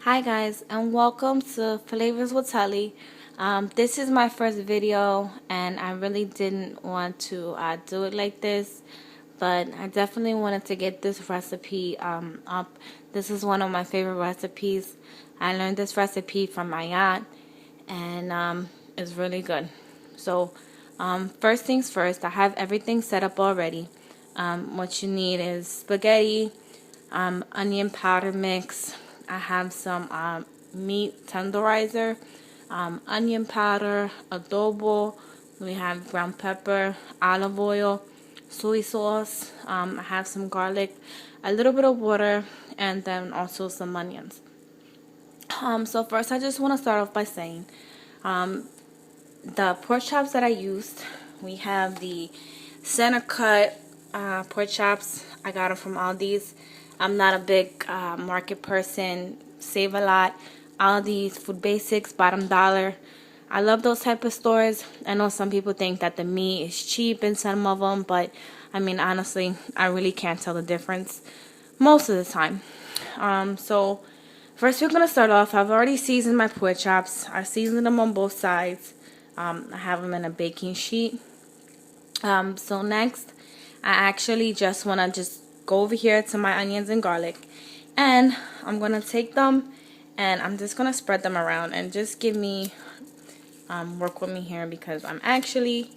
Hi guys, and welcome to Flavors with Tully. This is my first video and I really didn't want to do it like this, but I definitely wanted to get this recipe up. This is one of my favorite recipes. I learned this recipe from my aunt and it's really good. So first things first, I have everything set up already. What you need is spaghetti, onion powder mix. I have some meat tenderizer, onion powder, adobo. We have ground pepper, olive oil, soy sauce. I have some garlic, a little bit of water, and then also some onions. So first I just want to start off by saying the pork chops that I used, we have the center cut pork chops. I got them from Aldi's. I'm not a big market person. Save a lot. Aldi's, Food Basics, Bottom Dollar. I love those type of stores. I know some people think that the meat is cheap in some of them, but I mean honestly, I really can't tell the difference most of the time. So first we're gonna start off. I've already seasoned my pork chops. I seasoned them on both sides. I have them in a baking sheet. So next, I actually just want to just go over here to my onions and garlic. And I'm going to take them and I'm just going to spread them around. And just give me, work with me here because I'm actually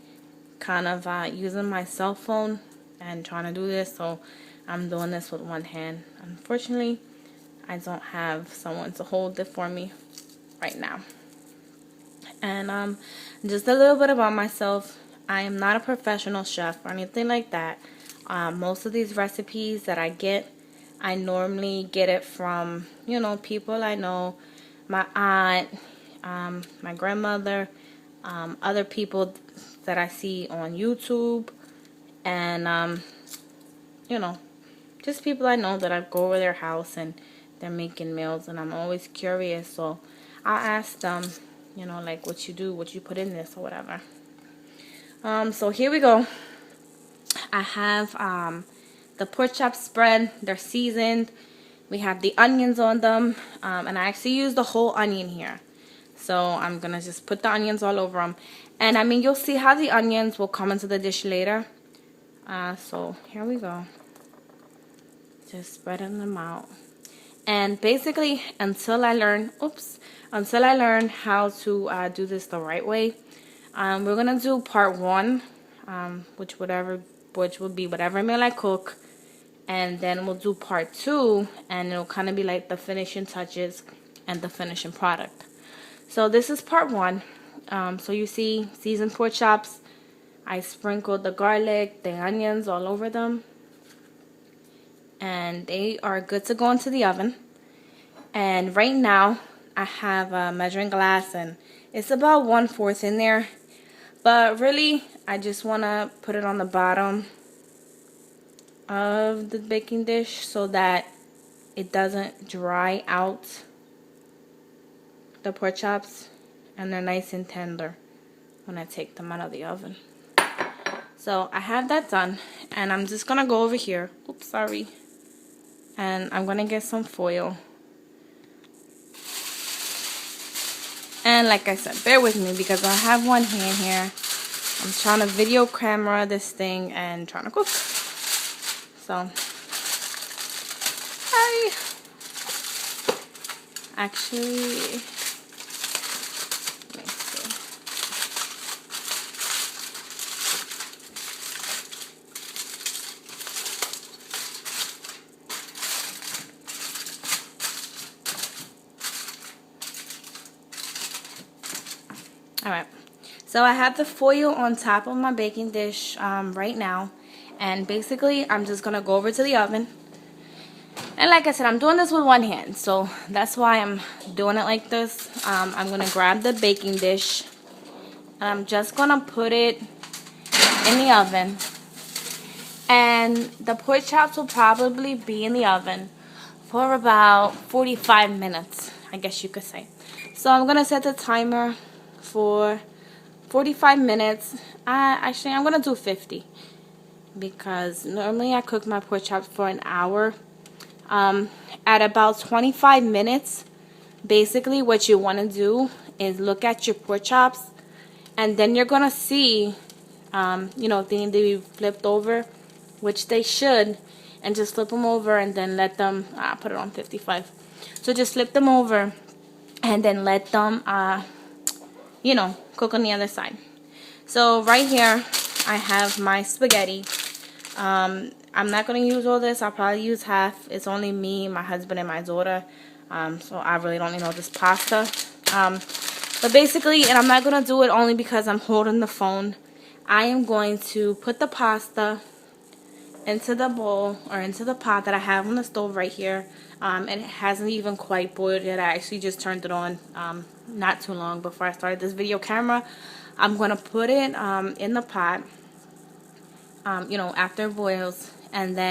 kind of using my cell phone and trying to do this. So I'm doing this with one hand. Unfortunately, I don't have someone to hold it for me right now. And just a little bit about myself. I am not a professional chef or anything like that. Most of these recipes that I get, I normally get it from, people I know, my aunt, my grandmother, other people that I see on YouTube, and, just people I know that I go over their house and they're making meals, and I'm always curious, so I'll ask them, like what you do, what you put in this or whatever. So here we go. I have the pork chop spread. They're seasoned. We have the onions on them, and I actually use the whole onion here. So I'm gonna just put the onions all over them, and I mean you'll see how the onions will come into the dish later. So here we go. Just spreading them out. And basically, until I learn how to do this the right way, we're gonna do part one, which will be whatever meal I cook, and then we'll do part two, and it'll kind of be like the finishing touches and the finishing product. So this is part one. So you see seasoned pork chops. I sprinkled the garlic, the onions all over them, and they are good to go into the oven. And right now I have a measuring glass and it's about 1/4 in there, but really I just want to put it on the bottom of the baking dish so that it doesn't dry out the pork chops, and they're nice and tender when I take them out of the oven. So I have that done, and I'm just gonna go over here, oops, sorry, and I'm gonna get some foil. And like I said, bear with me because I have one hand here. I'm trying to video camera this thing and trying to cook. So, hi. Actually, let me see. Alright, so I have the foil on top of my baking dish right now, and basically I'm just going to go over to the oven. And like I said, I'm doing this with one hand, so that's why I'm doing it like this. I'm going to grab the baking dish, and I'm just going to put it in the oven. And the pork chops will probably be in the oven for about 45 minutes, I guess you could say. So I'm going to set the timer for 45 minutes. Actually, I'm going to do 50 because normally I cook my pork chops for an hour. At about 25 minutes, basically what you want to do is look at your pork chops, and then you're going to see, you know, if they need to be flipped over, which they should, and just flip them over and then let them, put it on 55. So just flip them over and then let them, you know, cook on the other side. So right here, I have my spaghetti. I'm not going to use all this. I'll probably use half. It's only me, my husband, and my daughter. So I really don't need all this pasta. But basically, and I'm not going to do it only because I'm holding the phone. I am going to put the pasta into the bowl or into the pot that I have on the stove right here. And it hasn't even quite boiled yet. I actually just turned it on not too long before I started this video camera. I'm going to put it in the pot, you know, after it boils, and then